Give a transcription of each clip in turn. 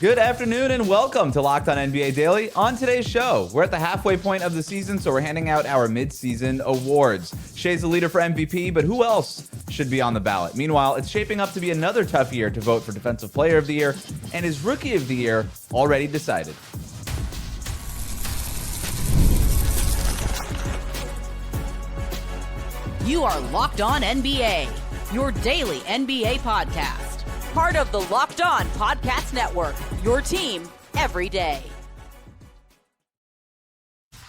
Good afternoon and welcome to Locked On NBA Daily. On today's show, we're at the halfway point of the season, so we're handing out our midseason awards. Shai's the leader for MVP, but who else should be on the ballot? Meanwhile, it's shaping up to be another tough year to vote for Defensive Player of the Year, and is Rookie of the Year already decided? You are Locked On NBA, your daily NBA podcast. Part of the Locked On Podcast Network, your team every day.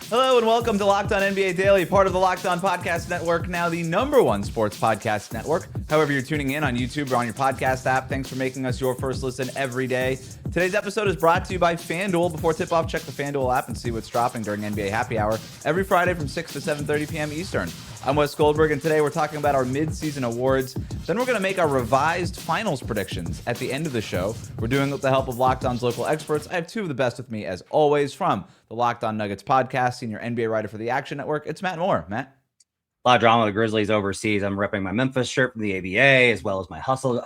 Hello and welcome to Locked On NBA Daily, part of the Locked On Podcast Network, now the #1 sports podcast network. However, you're tuning in on YouTube or on your podcast app, thanks for making us your first listen every day. Today's episode is brought to you by FanDuel. Before tip-off, check the FanDuel app and see what's dropping during NBA Happy Hour every Friday from 6 to 7:30 p.m. Eastern. I'm Wes Goldberg, and today we're talking about our mid-season awards. Then we're going to make our revised finals predictions at the end of the show. We're doing it with the help of Locked On's local experts. I have two of the best with me, as always, from the Locked On Nuggets podcast, senior NBA writer for the Action Network. It's Matt Moore. Matt? A lot of drama with the Grizzlies overseas. I'm repping my Memphis shirt from the ABA, as well as my hustle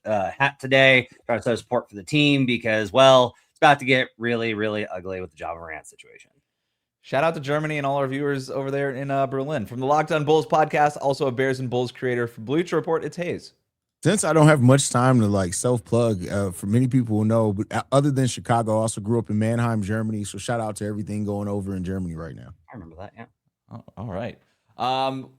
hat today. Trying to show support for the team because, well, it's about to get really, really ugly with the Ja Morant situation. Shout out to Germany and all our viewers over there in Berlin. From the Locked On Bulls podcast, also a Bears and Bulls creator for Bleacher Report, it's Haize. Since I don't have much time to self-plug, for many people who know, but other than Chicago, I also grew up in Mannheim, Germany. So shout out to everything going over in Germany right now. I remember that, yeah. Oh, all right.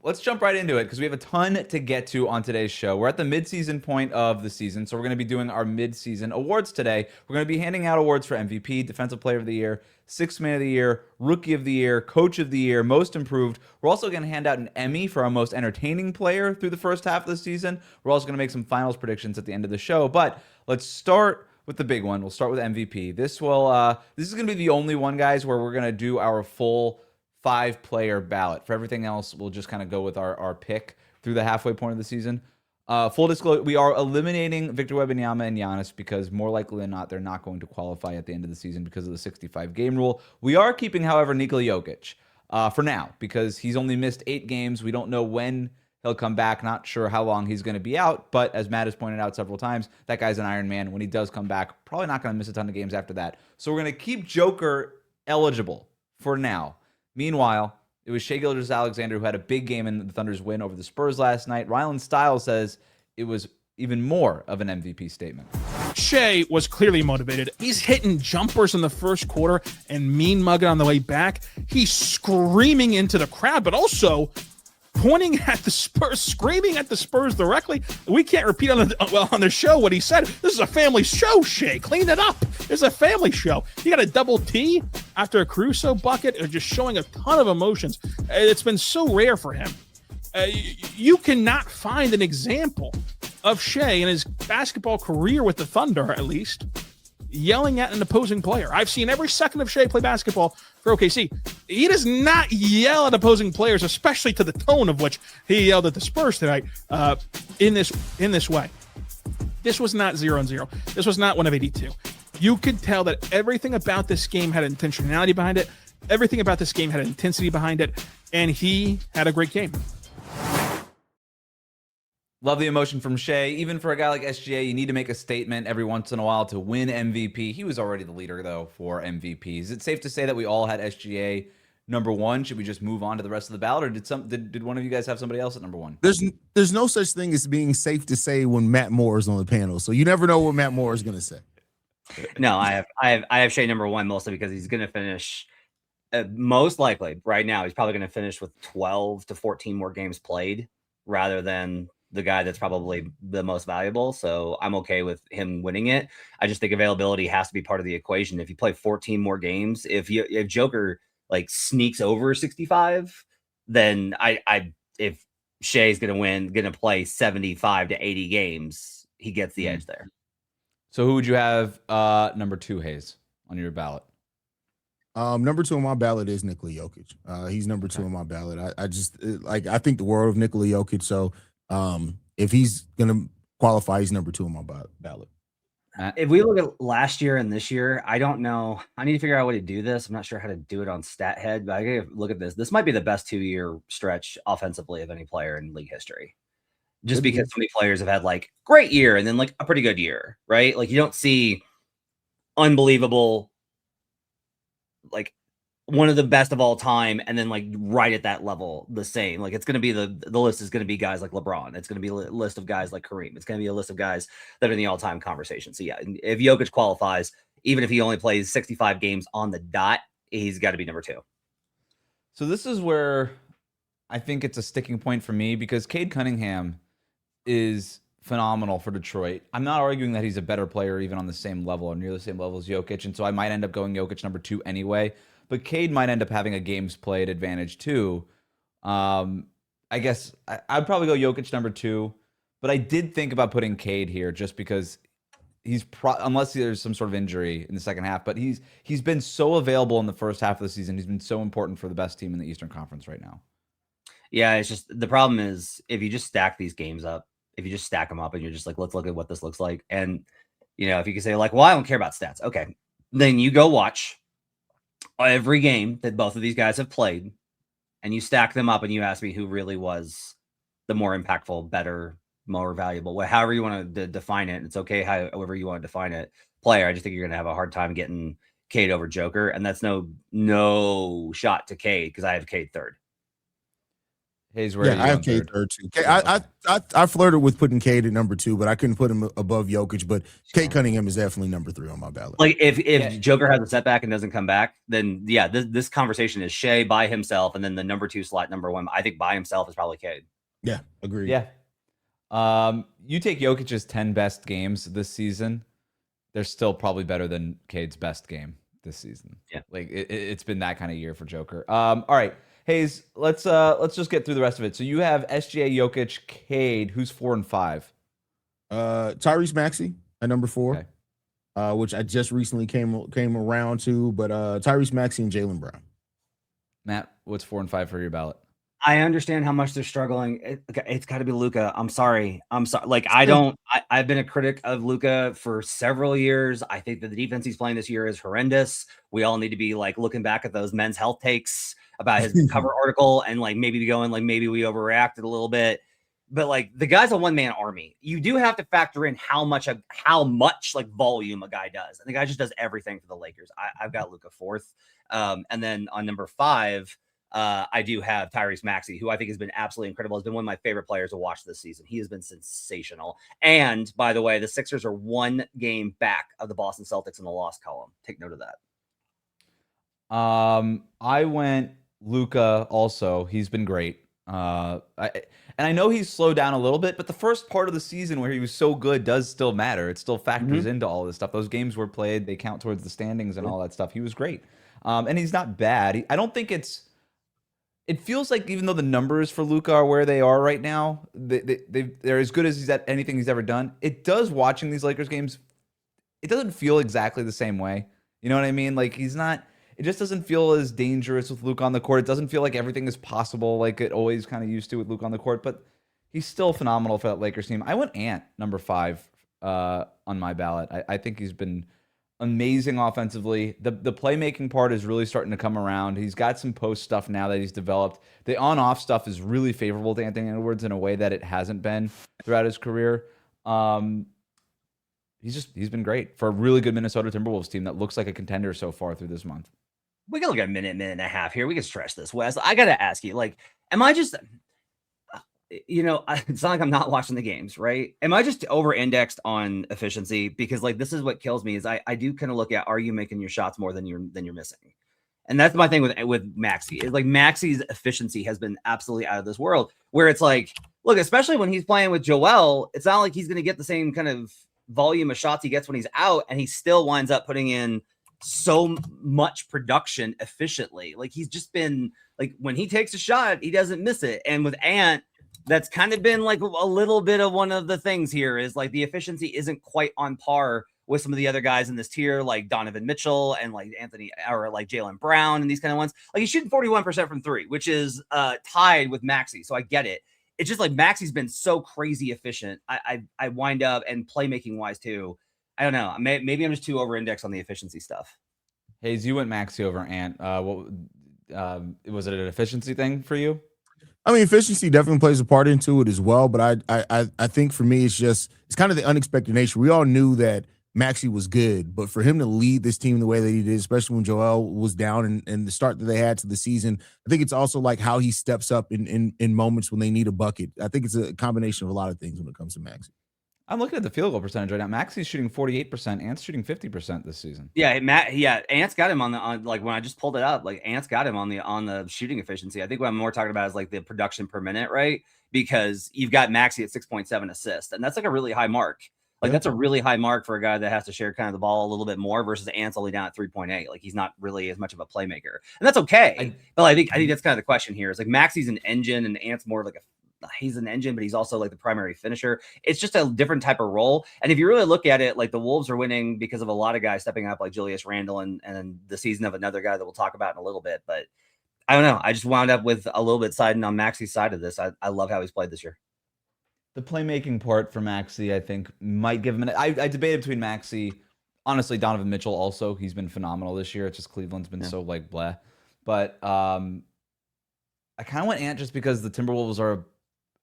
Let's jump right into it because we have a ton to get to on today's show. We're at the mid-season point of the season, so we're going to be doing our mid-season awards today. We're going to be handing out awards for MVP, Defensive Player of the Year, Sixth Man of the Year, Rookie of the Year, Coach of the Year, Most Improved. We're also going to hand out an Emmy for our Most Entertaining Player through the first half of the season. We're also going to make some finals predictions at the end of the show, but let's start with the big one. We'll start with MVP. This is going to be the only one, guys, where we're going to do our full 5-player ballot. For everything else, we'll just kind of go with our pick through the halfway point of the season. Full disclosure, we are eliminating Victor Wembanyama and Giannis because more likely than not, they're not going to qualify at the end of the season because of the 65-game rule. We are keeping, however, Nikola Jokic for now because he's only missed 8 games. We don't know when he'll come back. Not sure how long he's going to be out, but as Matt has pointed out several times, that guy's an Iron Man. When he does come back, probably not going to miss a ton of games after that. So we're going to keep Joker eligible for now. Meanwhile, it was Shai Gilgeous-Alexander who had a big game in the Thunder's win over the Spurs last night. Rylan Stiles says it was even more of an MVP statement. Shai was clearly motivated. He's hitting jumpers in the first quarter and mean mugging on the way back. He's screaming into the crowd, but also pointing at the Spurs, screaming at the Spurs directly. We can't repeat on the show what he said. This is a family show, Shai. Clean it up. It's a family show. He got a double T after a Caruso bucket, just showing a ton of emotions. It's been so rare for him. You cannot find an example of Shai in his basketball career with the Thunder, at least, yelling at an opposing player. I've seen every second of Shai play basketball for OKC. He does not yell at opposing players, especially to the tone of which he yelled at the Spurs tonight in this way. This was not 0-0. This was not 1 of 82. You could tell that everything about this game had intentionality behind it. Everything about this game had intensity behind it, and he had a great game. Love the emotion from Shai. Even for a guy like SGA, you need to make a statement every once in a while to win MVP. He was already the leader, though, for MVP. Is it safe to say that we all had SGA #1? Should we just move on to the rest of the ballot, or did one of you guys have somebody else at #1? There's no such thing as being safe to say when Matt Moore is on the panel, so you never know what Matt Moore is going to say. No, I have Shai #1 mostly because he's going to finish most likely right now. He's probably going to finish with 12 to 14 more games played rather than the guy that's probably the most valuable. So I'm okay with him winning it. I just think availability has to be part of the equation. If you play 14 more games, if Joker sneaks over 65, then if Shai's going to play 75 to 80 games, he gets the edge there. So who would you have #2, Haize, on your ballot? #2 on my ballot is Nikola Jokic. He's #2 on my ballot. I think the world of Nikola Jokic. So if he's gonna qualify, he's #2 on my ballot. If we look at last year and this year, I don't know. I need to figure out a way to do this. I'm not sure how to do it on StatHead, but I gotta look at this. This might be the best 2-year stretch offensively of any player in league history. Just because so many players have had great year and then a pretty good year, right? You don't see unbelievable, like one of the best of all time, and then like right at that level the same. Like it's going to be the list is going to be guys like LeBron. It's going to be a list of guys like Kareem. It's going to be a list of guys that are in the all-time conversation. So yeah, if Jokic qualifies, even if he only plays 65 games on the dot, he's got to be number 2. So this is where I think it's a sticking point for me, because Cade Cunningham is phenomenal for Detroit. I'm not arguing that he's a better player even on the same level or near the same level as Jokic, and so I might end up going Jokic number 2 anyway. But Cade might end up having a games played advantage too. I guess I'd probably go Jokic number 2, but I did think about putting Cade here just because he's unless there's some sort of injury in the second half, but he's been so available in the first half of the season. He's been so important for the best team in the Eastern Conference right now. Yeah, it's just the problem is if you just stack these games up, if you just stack them up and you're just like, let's look at what this looks like. And, if you can say like, well, I don't care about stats. Okay. Then you go watch every game that both of these guys have played and you stack them up and you ask me who really was the more impactful, better, more valuable, however you want to define it. It's okay. However you want to define it, player. I just think you're going to have a hard time getting Cade over Joker. And that's no shot to Cade because I have Cade 3rd. Haize, where I have Cade 3rd too. I flirted with putting Cade at number 2, but I couldn't put him above Jokic. But Cade Cunningham is definitely number 3 on my ballot. Like if Joker has a setback and doesn't come back, then yeah, this conversation is Shai by himself, and then the number 2 slot, number 1. I think by himself is probably Cade. Yeah, agreed. Yeah. You take Jokic's 10 best games this season, they're still probably better than Cade's best game this season. Yeah, like it's been that kind of year for Joker. All right. Haize, let's just get through the rest of it. So you have SGA, Jokic, Cade. Who's 4 and 5? Tyrese Maxey at number 4, okay. Which I just recently came around to. But Tyrese Maxey and Jalen Brown. Matt, what's 4 and 5 for your ballot? I understand how much they're struggling. It's got to be Luka. I'm sorry. Like I've been a critic of Luka for several years. I think that the defense he's playing this year is horrendous. We all need to be like looking back at those men's health takes about his cover article and like maybe going like maybe we overreacted a little bit. But like the guy's a one-man army. You do have to factor in how much like volume a guy does. And the guy just does everything for the Lakers. I've got Luka 4th. And then on number 5. I do have Tyrese Maxey, who I think has been absolutely incredible. Has been one of my favorite players to watch this season. He has been sensational. And by the way, the Sixers are 1 game back of the Boston Celtics in the loss column. Take note of that. I went Luka also. He's been great. And I know he's slowed down a little bit, but the first part of the season where he was so good does still matter. It still factors into all this stuff. Those games were played. They count towards the standings and all that stuff. He was great. And he's not bad. I don't think it feels like even though the numbers for Luka are where they are right now, they're as good as he's at anything he's ever done. It does, watching these Lakers games, it doesn't feel exactly the same way. You know what I mean? Like it just doesn't feel as dangerous with Luka on the court. It doesn't feel like everything is possible like it always kind of used to with Luka on the court, but he's still phenomenal for that Lakers team. I went Ant number 5 on my ballot. I think he's been amazing offensively. The playmaking part is really starting to come around. He's got some post stuff now that he's developed. The on-off stuff is really favorable to Anthony Edwards in a way that it hasn't been throughout his career. He's been great for a really good Minnesota Timberwolves team that looks like a contender so far through this month. We can look at a minute and a half here. We can stretch this, Wes. I got to ask you, like, am I just, it's not like I'm not watching the games, right? Am I just over-indexed on efficiency? Because like, this is what kills me is I do kind of look at, are you making your shots more than you're missing? And that's my thing with Maxey. It's like Maxey's efficiency has been absolutely out of this world, where it's like, look, especially when he's playing with Joel, it's not like he's going to get the same kind of volume of shots he gets when he's out, and he still winds up putting in so much production efficiently. Like he's just been like, when he takes a shot, he doesn't miss it. And with Ant, that's kind of been like a little bit of one of the things here is like the efficiency isn't quite on par with some of the other guys in this tier, like Donovan Mitchell and like Anthony or like Jalen Brown and these kind of ones. Like he's shooting 41% from 3, which is tied with Maxey. So I get it. It's just like Maxey's been so crazy efficient. I wind up, and playmaking wise too. I don't know. Maybe I'm just too over-indexed on the efficiency stuff. Haize, you went Maxey over Ant. What was it, an efficiency thing for you? I mean, efficiency definitely plays a part into it as well. But I think for me, it's kind of the unexpected nature. We all knew that Maxey was good, but for him to lead this team the way that he did, especially when Joel was down and the start that they had to the season, I think it's also like how he steps up in moments when they need a bucket. I think it's a combination of a lot of things when it comes to Maxey. I'm looking at the field goal percentage right now. Maxey's shooting 48%. Ant's shooting 50% this season. Yeah, Ant's got him on like when I just pulled it up, like Ant's got him on the shooting efficiency. I think what I'm more talking about is like the production per minute, right? Because you've got Maxey at 6.7 assists, and that's like a really high mark. Like that's a really high mark for a guy that has to share kind of the ball a little bit more versus Ant's only down at 3.8. Like he's not really as much of a playmaker, and that's okay. But I think that's kind of the question here. Is like Maxey's an engine, and Ant's more like he's an engine, but he's also like the primary finisher. It's just a different type of role. And if you really look at it, like the Wolves are winning because of a lot of guys stepping up, like Julius Randle and the season of another guy that we'll talk about in a little bit. But I don't know. I just wound up with a little bit siding on Maxey's side of this. I love how he's played this year. The playmaking part for Maxey, I think, might give him I debated between Maxey. Honestly, Donovan Mitchell also. He's been phenomenal this year. It's just Cleveland's been so like bleh. But I kind of went Ant just because the Timberwolves are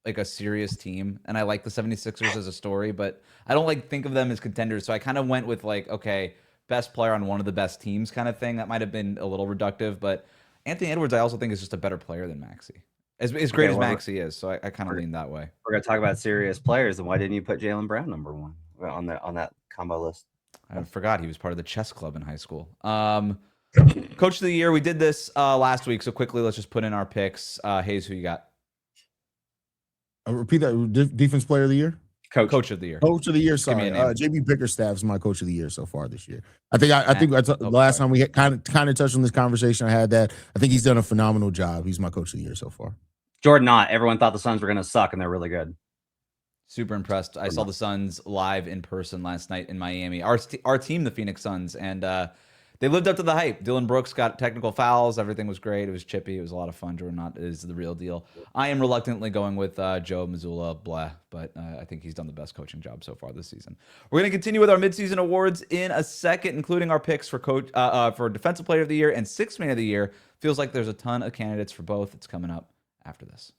like a serious team, and I like the 76ers as a story, but I don't like think of them as contenders. So I kind of went with like, okay, best player on one of the best teams kind of thing. That might have been a little reductive, but Anthony Edwards I also think is just a better player than Maxey. As great as Maxey is, so I kind of lean that way. We're gonna talk about serious players, and why didn't you put Jalen Brown number one on that combo list? I forgot he was part of the chess club in high school. Coach of the year, we did this last week, so quickly let's just put in our picks. Haize, who you got? Repeat that. Defense player of the year? Coach of the year. Coach of the year. Sorry, JB Bickerstaff is my coach of the year so far this year. I think the last time we had kind of touched on this conversation, I had that. I think he's done a phenomenal job. He's my coach of the year so far. Jordan Knott. Everyone thought the Suns were going to suck, and they're really good. Super impressed. I saw the Suns live in person last night in Miami. Our team, the Phoenix Suns, and they lived up to the hype. Dylan Brooks got technical fouls. Everything was great. It was chippy. It was a lot of fun. Jordan Knott is the real deal. I am reluctantly going with Joe Mazzulla, blah, but I think he's done the best coaching job so far this season. We're going to continue with our midseason awards in a second, including our picks for for Defensive Player of the Year and Sixth Man of the Year. Feels like there's a ton of candidates for both. It's coming up after this.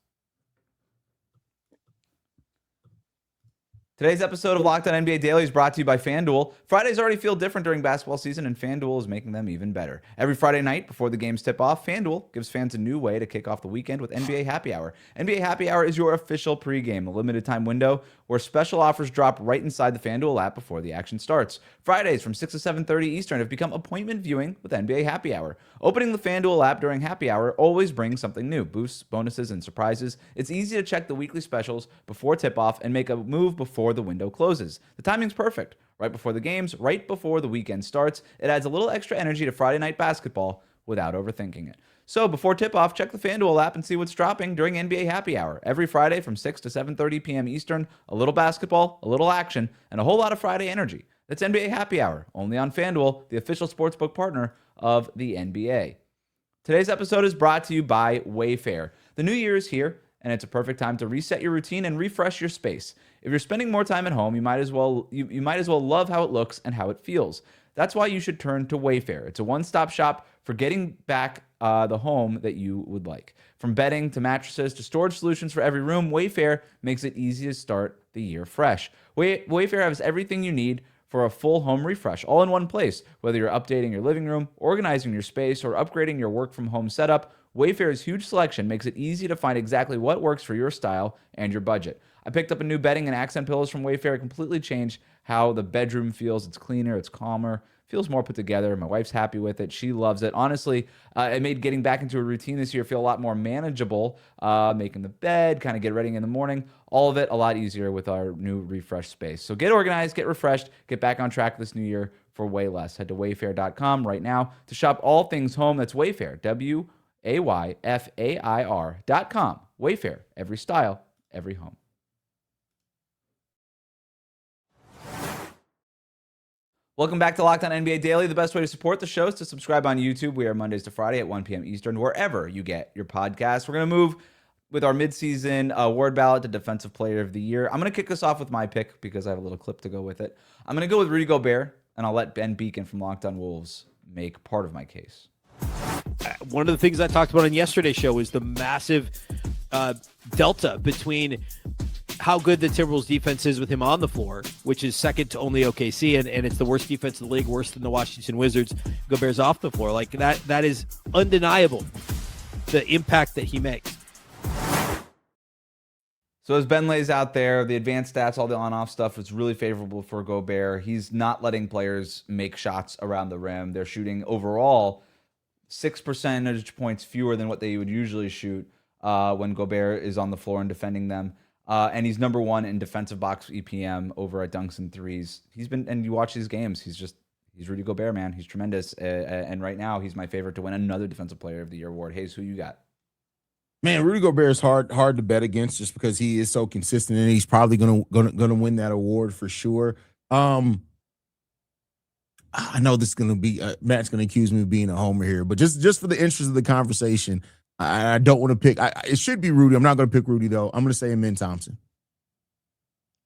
Today's episode of Locked On NBA Daily is brought to you by FanDuel. Fridays already feel different during basketball season, and FanDuel is making them even better. Every Friday night before the games tip off, FanDuel gives fans a new way to kick off the weekend with NBA Happy Hour. NBA Happy Hour is your official pregame, a limited time window where special offers drop right inside the FanDuel app before the action starts. Fridays from 6 to 7:30 Eastern have become appointment viewing with NBA Happy Hour. Opening the FanDuel app during Happy Hour always brings something new, boosts, bonuses, and surprises. It's easy to check the weekly specials before tip-off and make a move before the window closes. The timing's perfect. Right before the games, right before the weekend starts. It adds a little extra energy to Friday night basketball without overthinking it. So before tip-off, check the FanDuel app and see what's dropping during NBA Happy Hour. Every Friday from 6 to 7:30 p.m. Eastern, a little basketball, a little action, and a whole lot of Friday energy. That's NBA Happy Hour, only on FanDuel, the official sportsbook partner of the NBA. Today's episode is brought to you by Wayfair. The new year is here, and it's a perfect time to reset your routine and refresh your space. If you're spending more time at home, you might as well love how it looks and how it feels. That's why you should turn to Wayfair. It's a one-stop shop for getting back the home that you would like. From bedding to mattresses to storage solutions for every room, Wayfair makes it easy to start the year fresh. Wayfair has everything you need for a full home refresh, all in one place. Whether you're updating your living room, organizing your space, or upgrading your work-from-home setup, Wayfair's huge selection makes it easy to find exactly what works for your style and your budget. I picked up a new bedding and accent pillows from Wayfair. It completely changed how the bedroom feels. It's cleaner, it's calmer, feels more put together. My wife's happy with it. She loves it. Honestly, it made getting back into a routine this year feel a lot more manageable. Making the bed, kind of get ready in the morning, all of it a lot easier with our new refresh space. So get organized, get refreshed, get back on track this new year for way less. Head to wayfair.com right now to shop all things home. That's Wayfair, WAYFAIR.com. Wayfair, every style, every home. Welcome back to Locked On NBA Daily. The best way to support the show is to subscribe on YouTube. We are Mondays to Friday at 1 p.m. Eastern, wherever you get your podcasts. We're going to move with our midseason award ballot to Defensive Player of the Year. I'm going to kick us off with my pick because I have a little clip to go with it. I'm going to go with Rudy Gobert, and I'll let Ben Beacon from Locked On Wolves make part of my case. One of the things I talked about on yesterday's show is the massive delta between how good the Timberwolves defense is with him on the floor, which is second to only OKC, and it's the worst defense in the league, worse than the Washington Wizards. Gobert's off the floor. Like that is undeniable, the impact that he makes. So as Ben lays out there, the advanced stats, all the on-off stuff is really favorable for Gobert. He's not letting players make shots around the rim. They're shooting overall 6 percentage points fewer than what they would usually shoot when Gobert is on the floor and defending them. And he's number 1 in defensive box EPM over at dunks and threes. And you watch these games, he's Rudy Gobert, man. He's tremendous. And right now, he's my favorite to win another Defensive Player of the Year award. Haize, who you got? Man, Rudy Gobert is hard to bet against just because he is so consistent, and he's probably gonna win that award for sure. I know this is gonna be Matt's gonna accuse me of being a homer here, but just for the interest of the conversation, I don't want to pick. It should be Rudy. I'm not gonna pick Rudy though. I'm gonna say Amen Thompson.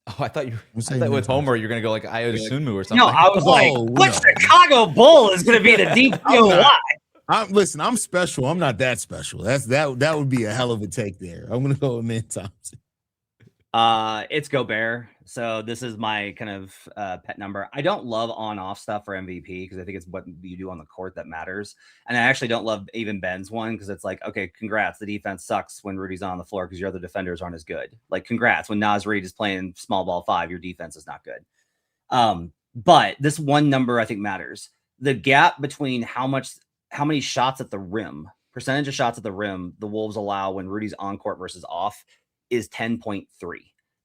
Oh, I thought with Homer you're gonna go like Ayotunmu or something. No, I was what Chicago Bull is gonna be the DPOY? Listen, I'm special. I'm not that special. That would be a hell of a take there. I'm gonna go with Amen Thompson. It's Gobert. So this is my kind of pet number. I don't love on-off stuff for MVP because I think it's what you do on the court that matters. And I actually don't love even Ben's one because it's like, okay, congrats. The defense sucks when Rudy's on the floor because your other defenders aren't as good. Like, congrats. When Naz Reid is playing small ball 5, your defense is not good. But this one number I think matters. The gap between how many shots at the rim, percentage of shots at the rim the Wolves allow when Rudy's on court versus off is 10.3.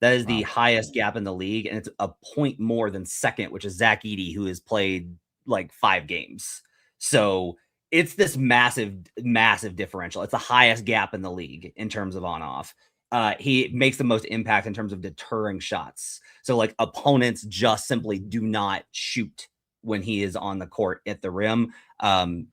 That is the highest gap in the league, and it's a point more than second, which is Zach Edey, who has played like 5 games. So it's this massive, massive differential. It's the highest gap in the league in terms of on-off. He makes the most impact in terms of deterring shots. So like opponents just simply do not shoot when he is on the court at the rim.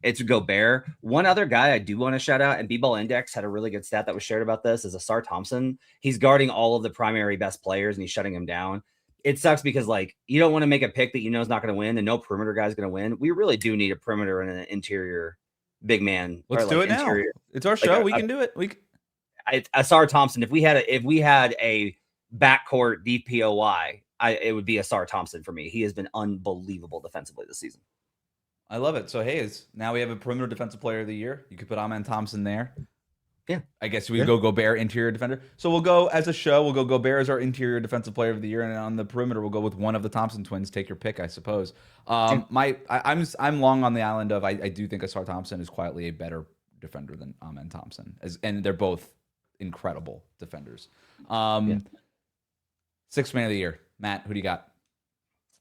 It's Gobert. One other guy I do want to shout out, and B-Ball Index had a really good stat that was shared about this, is Asar Thompson. He's guarding all of the primary best players and he's shutting them down. It sucks because like you don't want to make a pick that you know is not going to win and no perimeter guy is going to win. We really do need a perimeter and an interior big man. Let's do it now. It's our show. We can do it. Asar Thompson. If we had a backcourt DPOY, it would be Asar Thompson for me. He has been unbelievable defensively this season. I love it. So Haize, now we have a perimeter defensive player of the year. You could put Amen Thompson there. Yeah. I guess we go Gobert interior defender. So we'll go as a show. We'll go Gobert as our interior defensive player of the year, and on the perimeter we'll go with one of the Thompson twins. Take your pick, I suppose. I'm long on the island of I do think Asar Thompson is quietly a better defender than Amen Thompson, and they're both incredible defenders. Sixth man of the year, Matt. Who do you got?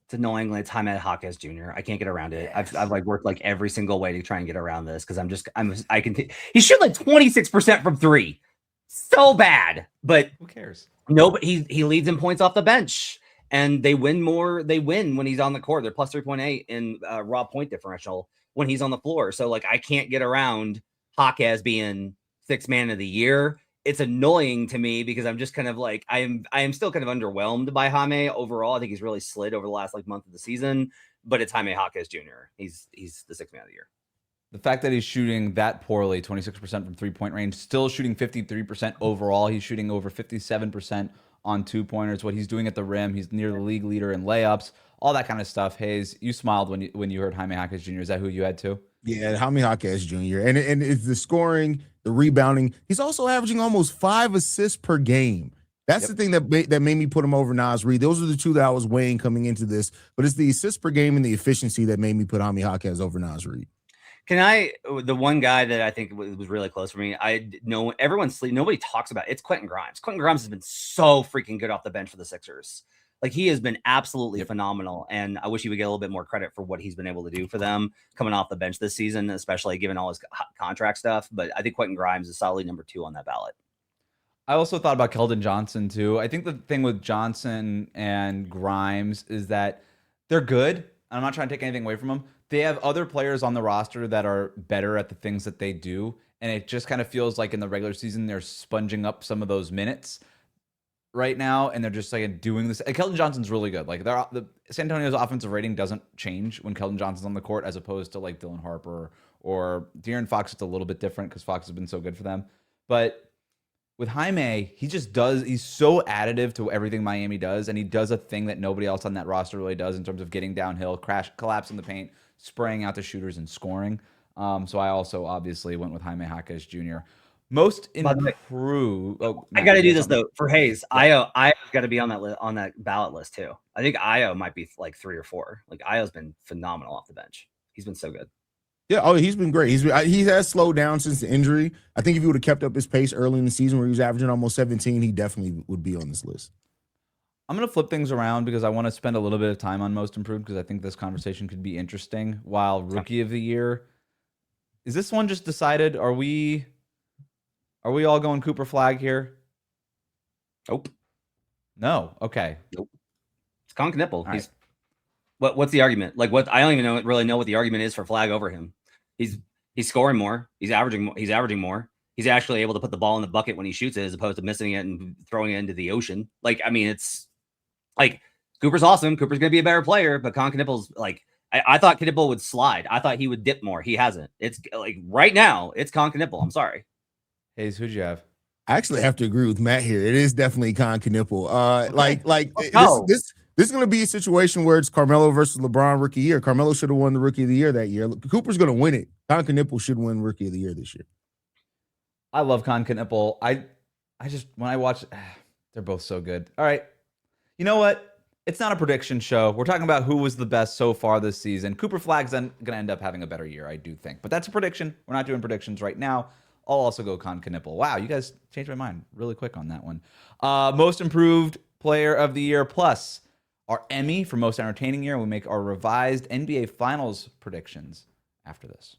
It's annoyingly it's Jaime Jaquez Jr. I can't get around it. I've like worked like every single way to try and get around this because he shot like 26% from 3. So bad. But who cares? No, but he leads in points off the bench. And they win when he's on the court. They're plus 3.8 in raw point differential when he's on the floor. So like I can't get around Jaquez being 6th man of the year. It's annoying to me because I'm just kind of like I am still kind of underwhelmed by Jaime overall. I think he's really slid over the last like month of the season, but it's Jaime Jaquez Jr. He's the 6th man of the year. The fact that he's shooting that poorly, 26% from 3-point range, still shooting 53% overall. He's shooting over 57% on 2-pointers. What he's doing at the rim, he's near the league leader in layups, all that kind of stuff. Haize, you smiled when you heard Jaime Jaquez Jr. Is that who you had too? Yeah, Jaime Jaquez Jr. And it's the scoring, the rebounding. He's also averaging almost 5 assists per game. That's the thing that made me put him over Naz Reid. Those are the two that I was weighing coming into this. But it's the assists per game and the efficiency that made me put Jaime Jaquez over Naz Reid. The one guy that I think was really close for me, I know nobody talks about it. It's Quentin Grimes. Quentin Grimes has been so freaking good off the bench for the Sixers. Like he has been absolutely phenomenal. And I wish he would get a little bit more credit for what he's been able to do for them coming off the bench this season, especially given all his contract stuff. But I think Quentin Grimes is solidly number 2 on that ballot. I also thought about Keldon Johnson too. I think the thing with Johnson and Grimes is that they're good. I'm not trying to take anything away from them. They have other players on the roster that are better at the things that they do. And it just kind of feels like in the regular season, they're sponging up some of those minutes right now. And they're just like doing this. Keldon Johnson's really good. Like the San Antonio's offensive rating doesn't change when Keldon Johnson's on the court as opposed to like Dylan Harper or De'Aaron Fox. It's a little bit different because Fox has been so good for them. But with Jaime, he's so additive to everything Miami does, and he does a thing that nobody else on that roster really does in terms of getting downhill, collapsing the paint, spraying out the shooters, and scoring. So I also obviously went with Jaime Jaquez Jr. Most improved. Oh, I got to do this though for Haize. Yeah. Io's got to be on that ballot list too. I think Io might be like 3 or 4. Like Io's been phenomenal off the bench. He's been so good. Yeah, he's been great. He has slowed down since the injury. I think if he would have kept up his pace early in the season where he was averaging almost 17, he definitely would be on this list. I'm going to flip things around because I want to spend a little bit of time on most improved because I think this conversation could be interesting. While rookie of the year, is this one just decided? Are we all going Cooper Flag here? Nope. No. Okay. Nope. It's Con Knipple. Right. What's the argument? Like what? I don't even really know what the argument is for Flag over him. He's scoring more. He's averaging more. He's actually able to put the ball in the bucket when he shoots it, as opposed to missing it and throwing it into the ocean. Like, I mean, it's like Cooper's awesome. Cooper's gonna be a better player, but Con Knipple's like I thought Knipple would slide. I thought he would dip more. He hasn't. It's like right now, it's Con Knipple. I'm sorry. Haize, who'd you have? I actually have to agree with Matt here. It is definitely Con Knipple. Okay. This is going to be a situation where it's Carmelo versus LeBron rookie year. Carmelo should have won the rookie of the year that year. Cooper's going to win it. Con Knipple should win rookie of the year this year. I love Con Knipple. I just, when I watch, they're both so good. All right. You know what? It's not a prediction show. We're talking about who was the best so far this season. Cooper Flag's going to end up having a better year, I do think. But that's a prediction. We're not doing predictions right now. I'll also go Con Knipple. Wow, you guys changed my mind really quick on that one. Most improved player of the year plus our Emmy for most entertaining year. We make our revised NBA Finals predictions after this.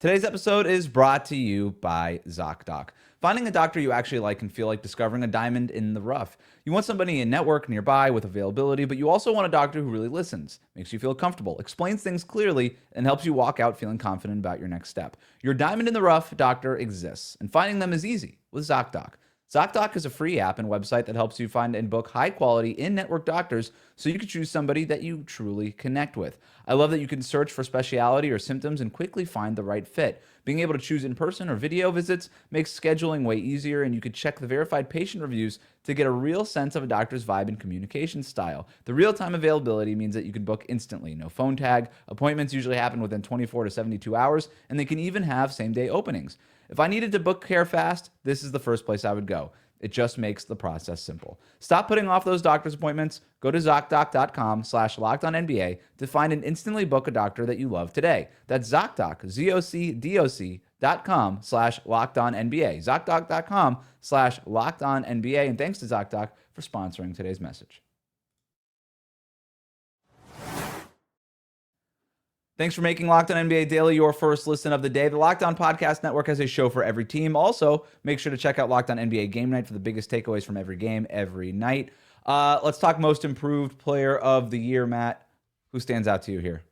Today's episode is brought to you by ZocDoc. Finding a doctor you actually like can feel like discovering a diamond in the rough. You want somebody in network nearby with availability, but you also want a doctor who really listens, makes you feel comfortable, explains things clearly, and helps you walk out feeling confident about your next step. Your diamond in the rough doctor exists, and finding them is easy with ZocDoc. ZocDoc is a free app and website that helps you find and book high-quality in-network doctors so you can choose somebody that you truly connect with. I love that you can search for speciality or symptoms and quickly find the right fit. Being able to choose in-person or video visits makes scheduling way easier, and you can check the verified patient reviews to get a real sense of a doctor's vibe and communication style. The real-time availability means that you can book instantly. No phone tag. Appointments usually happen within 24 to 72 hours, and they can even have same-day openings. If I needed to book care fast, this is the first place I would go. It just makes the process simple. Stop putting off those doctor's appointments. Go to ZocDoc.com/LockedOnNBA to find and instantly book a doctor that you love today. That's ZocDoc, ZocDoc.com/LockedOnNBA. ZocDoc.com/LockedOnNBA. And thanks to ZocDoc for sponsoring today's message. Thanks for making Locked On NBA Daily your first listen of the day. The Locked On Podcast Network has a show for every team. Also, make sure to check out Locked On NBA Game Night for the biggest takeaways from every game every night. Let's talk most improved player of the year, Matt. Who stands out to you here?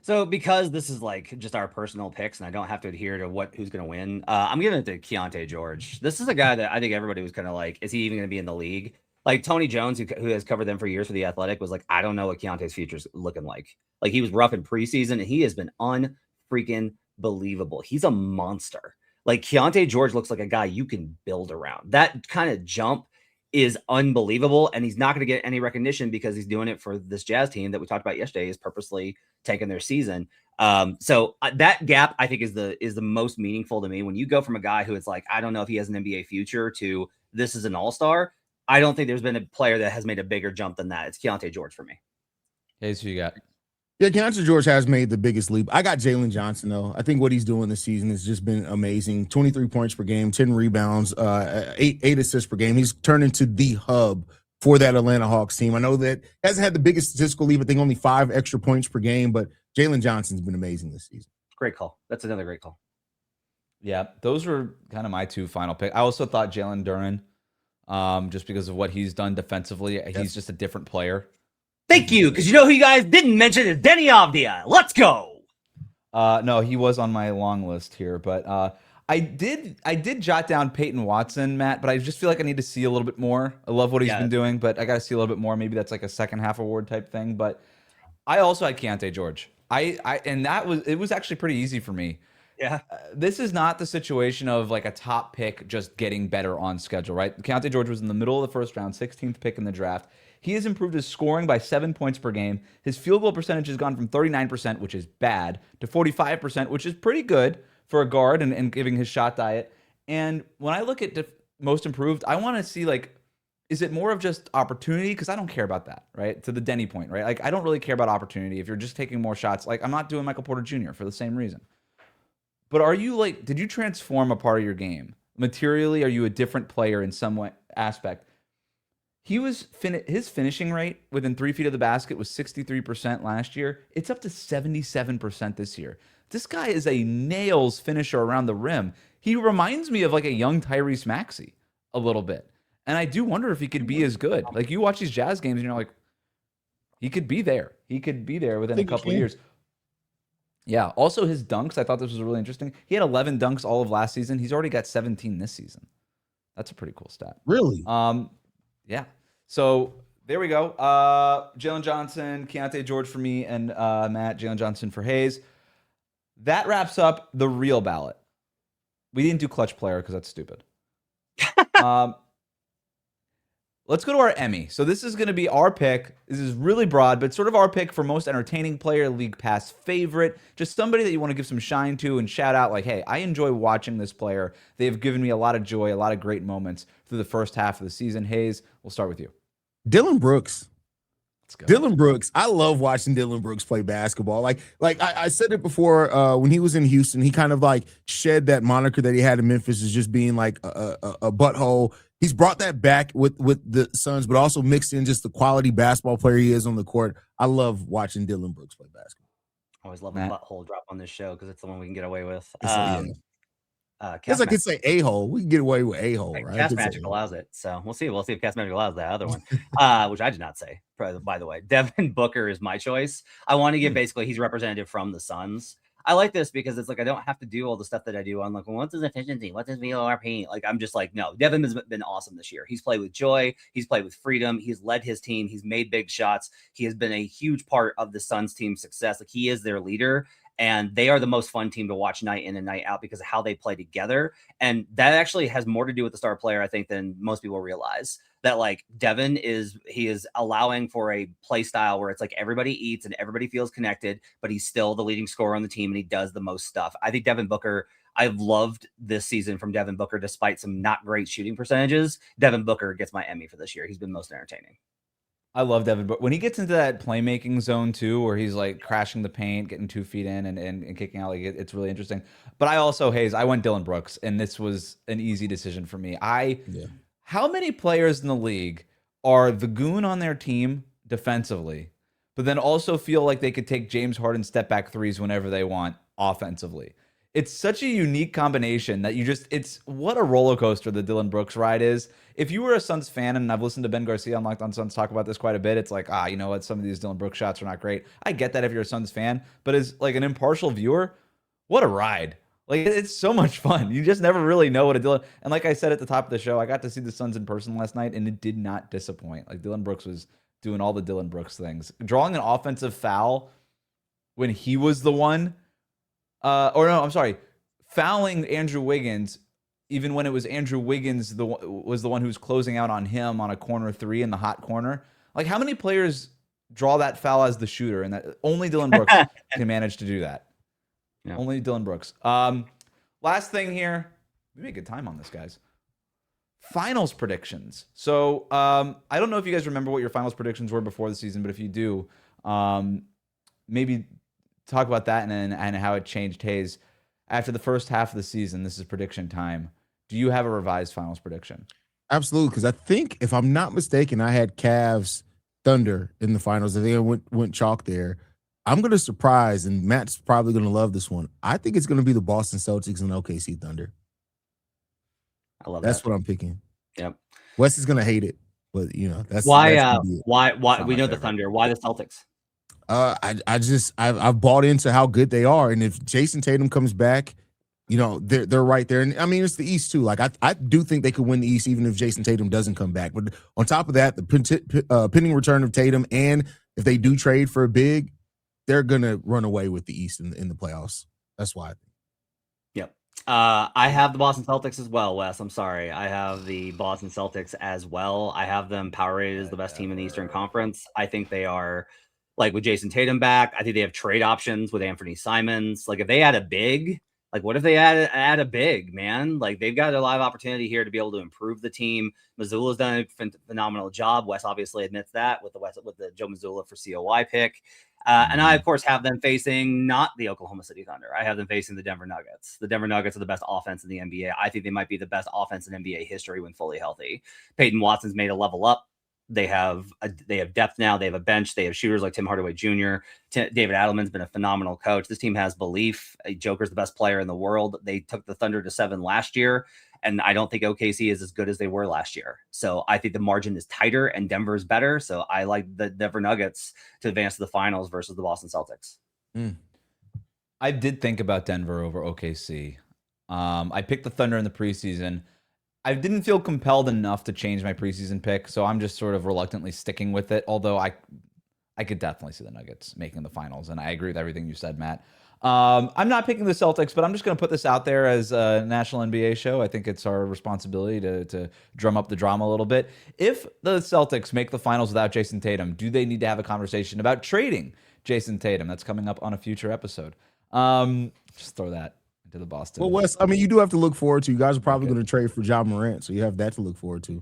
So because this is like just our personal picks and I don't have to adhere to who's going to win, I'm giving it to Keyonte George. This is a guy that I think everybody was kind of like, is he even going to be in the league? Like Tony Jones, who has covered them for years for The Athletic, was like, I don't know what Keontae's future's looking like. Like he was rough in preseason and he has been unfreaking believable. He's a monster. Like Keyonte George looks like a guy you can build around. That kind of jump is unbelievable. And he's not going to get any recognition because he's doing it for this Jazz team that we talked about yesterday is purposely tanking their season. So that gap I think is the most meaningful to me. When you go from a guy who it's like, I don't know if he has an NBA future to this is an all-star. I don't think there's been a player that has made a bigger jump than that. It's Keyonte George for me. Haize, who you got? Yeah, Keyonte George has made the biggest leap. I got Jalen Johnson, though. I think what he's doing this season has just been amazing. 23 points per game, 10 rebounds, eight assists per game. He's turned into the hub for that Atlanta Hawks team. I know that hasn't had the biggest statistical leap. I think only 5 extra points per game, but Jalen Johnson's been amazing this season. Great call. That's another great call. Yeah, those were kind of my two final picks. I also thought Jalen Duren, just because of what he's done defensively. Yes. He's just a different player. Thank you, because you know who you guys didn't mention is Denny Avdia. Let's go. No, he was on my long list here, but I did jot down Peyton Watson, Matt, but I just feel like I need to see a little bit more. I love what he's been doing, but I got to see a little bit more. Maybe that's like a second half award type thing. But I also had Keyonte George. And it was actually pretty easy for me. Yeah. This is not the situation of like a top pick just getting better on schedule, right? Keyonte George was in the middle of the first round, 16th pick in the draft. He has improved his scoring by 7 points per game. His field goal percentage has gone from 39%, which is bad, to 45%, which is pretty good for a guard and giving his shot diet. And when I look at most improved, I want to see like, is it more of just opportunity? Because I don't care about that, right? To the Denny point, right? Like, I don't really care about opportunity. If you're just taking more shots, like I'm not doing Michael Porter Jr. for the same reason. But are you like, did you transform a part of your game? Materially, are you a different player in some way, aspect? He was his finishing rate within 3 feet of the basket was 63% last year. It's up to 77% this year. This guy is a nails finisher around the rim. He reminds me of like a young Tyrese Maxey a little bit. And I do wonder if he could be as good. Like you watch these Jazz games and you're like, he could be there. He could be there within a couple of years. Yeah. Also his dunks, I thought this was really interesting. He had 11 dunks all of last season. He's already got 17 this season. That's a pretty cool stat. Really? Yeah. So there we go. Jalen Johnson, Keyonte George for me, and Matt, Jalen Johnson for Haize. That wraps up the real ballot. We didn't do clutch player because that's stupid. Let's go to our Emmy. So this is going to be our pick. This is really broad, but sort of our pick for most entertaining player, league pass favorite, just somebody that you want to give some shine to and shout out like, hey, I enjoy watching this player. They've given me a lot of joy, a lot of great moments through the first half of the season. Haize, we'll start with you. Dillon Brooks. Let's go. Dillon Brooks. I love watching Dillon Brooks play basketball. Like I said it before when he was in Houston, he kind of like shed that moniker that he had in Memphis as just being like a butthole. He's brought that back with the Suns, but also mixed in just the quality basketball player he is on the court. I love watching Dillon Brooks play basketball. I always love a butthole drop on this show because it's the one we can get away with. Guess I could say a-hole. We can get away with a-hole, right? Cast Magic allows it. So we'll see. We'll see if Cast Magic allows that other one, which I did not say, by the way. Devin Booker is my choice. I want to give basically he's representative from the Suns. I like this because it's like I don't have to do all the stuff that I do. I'm like, well, what's his efficiency? What's his VORP? Like, I'm just like, no, Devin has been awesome this year. He's played with joy. He's played with freedom. He's led his team. He's made big shots. He has been a huge part of the Suns team's success. Like, he is their leader. And they are the most fun team to watch night in and night out because of how they play together. And that actually has more to do with the star player, I think, than most people realize. That like Devin is allowing for a play style where it's like everybody eats and everybody feels connected, but he's still the leading scorer on the team and he does the most stuff. I think Devin Booker, I've loved this season from Devin Booker, despite some not great shooting percentages. Devin Booker gets my Emmy for this year. He's been most entertaining. I love Devin, but when he gets into that playmaking zone too, where he's like crashing the paint, getting 2 feet in and kicking out, like it's really interesting. But I also, Haize, I went Dillon Brooks, and this was an easy decision for me. How many players in the league are the goon on their team defensively, but then also feel like they could take James Harden step back threes whenever they want offensively? It's such a unique combination that it's what a roller coaster the Dillon Brooks ride is. If you were a Suns fan, and I've listened to Ben Garcia on Locked On Suns talk about this quite a bit, it's like, you know what? Some of these Dillon Brooks shots are not great. I get that if you're a Suns fan, but as like an impartial viewer, what a ride. Like, it's so much fun. You just never really know what a Dillon. And like I said at the top of the show, I got to see the Suns in person last night, and it did not disappoint. Like, Dillon Brooks was doing all the Dillon Brooks things. Drawing an offensive foul when he was the one, fouling Andrew Wiggins, even when it was Andrew Wiggins was the one who was closing out on him on a corner three in the hot corner. Like, how many players draw that foul as the shooter? And that only Dillon Brooks can manage to do that. Yeah. Only Dillon Brooks. Last thing here. We make good time on this, guys. Finals predictions. So I don't know if you guys remember what your finals predictions were before the season, but if you do, maybe talk about that and how it changed. Haize, after the first half of the season, this is prediction time. Do you have a revised finals prediction? Absolutely, because I think, if I'm not mistaken, I had Cavs Thunder in the finals. I think I went chalk there. I'm going to surprise, and Matt's probably going to love this one. I think it's going to be the Boston Celtics and OKC Thunder. I love that's that. what I'm picking. Yep. Wes is going to hate it, but you know that's why. That's why we know the Thunder? Why the Celtics? I've bought into how good they are, and if Jason Tatum comes back, you know they're right there. And I mean, it's the East too. Like I do think they could win the East even if Jason Tatum doesn't come back. But on top of that, the pending return of Tatum, and if they do trade for a big, they're gonna run away with the East in the playoffs. That's why. I have the Boston Celtics as well, Wes. I'm sorry. I have the Boston Celtics as well. I have them power rated as the best team in the Eastern Conference. I think they are, like, with Jason Tatum back. I think they have trade options with Anthony Simons. Like, if they add a big, like, what if they add a big, man? Like, they've got a lot of opportunity here to be able to improve the team. Missoula's done a phenomenal job. Wes obviously admits that with the Joe Mazzulla for COY pick. And I, of course, have them facing not the Oklahoma City Thunder. I have them facing the Denver Nuggets. The Denver Nuggets are the best offense in the NBA. I think they might be the best offense in NBA history when fully healthy. Peyton Watson's made a level up. They have depth now. They have a bench. They have shooters like Tim Hardaway Jr. David Adelman's been a phenomenal coach. This team has belief. Joker's the best player in the world. They took the Thunder to 7 last year. And I don't think OKC is as good as they were last year. So I think the margin is tighter and Denver's better. So I like the Denver Nuggets to advance to the finals versus the Boston Celtics. I did think about Denver over OKC. I picked the Thunder in the preseason. I didn't feel compelled enough to change my preseason pick, so I'm just sort of reluctantly sticking with it, although I could definitely see the Nuggets making the finals, and I agree with everything you said, Matt. I'm not picking the Celtics, but I'm just going to put this out there as a national NBA show. I think it's our responsibility to drum up the drama a little bit. If the Celtics make the finals without Jason Tatum, do they need to have a conversation about trading Jason Tatum? That's coming up on a future episode. Just throw that into the Boston. Well, Wes, I mean, you do have to look forward to. You guys are probably going to trade for Ja Morant, so you have that to look forward to.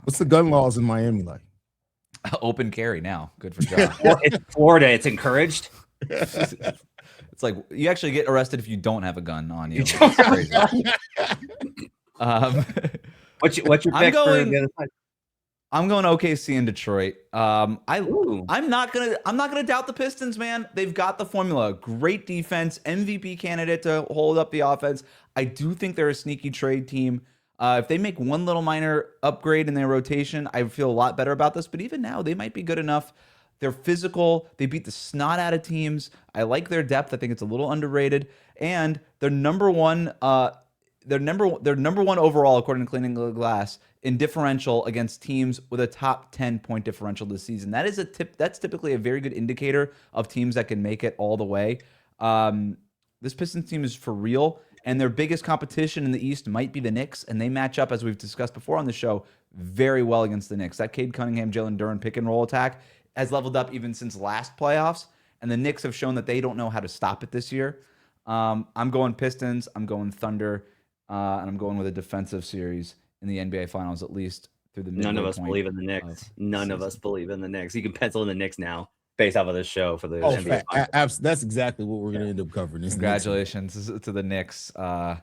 What's the gun laws in Miami like? Open carry now. Good for Ja. Well, it's Florida. It's encouraged. It's like you actually get arrested if you don't have a gun on you. It's crazy. What's your pick for the other side? I'm going OKC in Detroit. I'm not gonna doubt the Pistons, man. They've got the formula. Great defense, MVP candidate to hold up the offense. I do think they're a sneaky trade team. If they make one little minor upgrade in their rotation, I feel a lot better about this. But even now, they might be good enough. They're physical. They beat the snot out of teams. I like their depth. I think it's a little underrated. And they're number one. They're number one overall, according to Cleaning the Glass, in differential against teams with a top 10 point differential this season. That is that's typically a very good indicator of teams that can make it all the way. This Pistons team is for real, and their biggest competition in the East might be the Knicks, and they match up, as we've discussed before on the show, very well against the Knicks. That Cade Cunningham, Jalen Duren pick and roll attack has leveled up even since last playoffs, and the Knicks have shown that they don't know how to stop it this year. I'm going Pistons, I'm going Thunder, and I'm going with a defensive series in the NBA Finals, at least through the midway None of us point believe in the Knicks. None of us believe in the Knicks. You can pencil in the Knicks now, based off of this show for the NBA Finals. That's exactly what we're going to end up covering. Congratulations to the Knicks for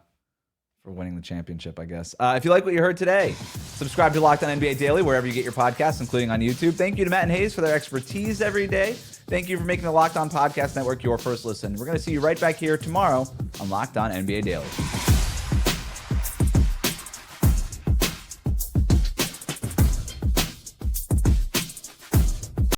winning the championship, I guess. If you like what you heard today, subscribe to Locked On NBA Daily wherever you get your podcasts, including on YouTube. Thank you to Matt and Haize for their expertise every day. Thank you for making the Locked On Podcast Network your first listen. We're going to see you right back here tomorrow on Locked On NBA Daily.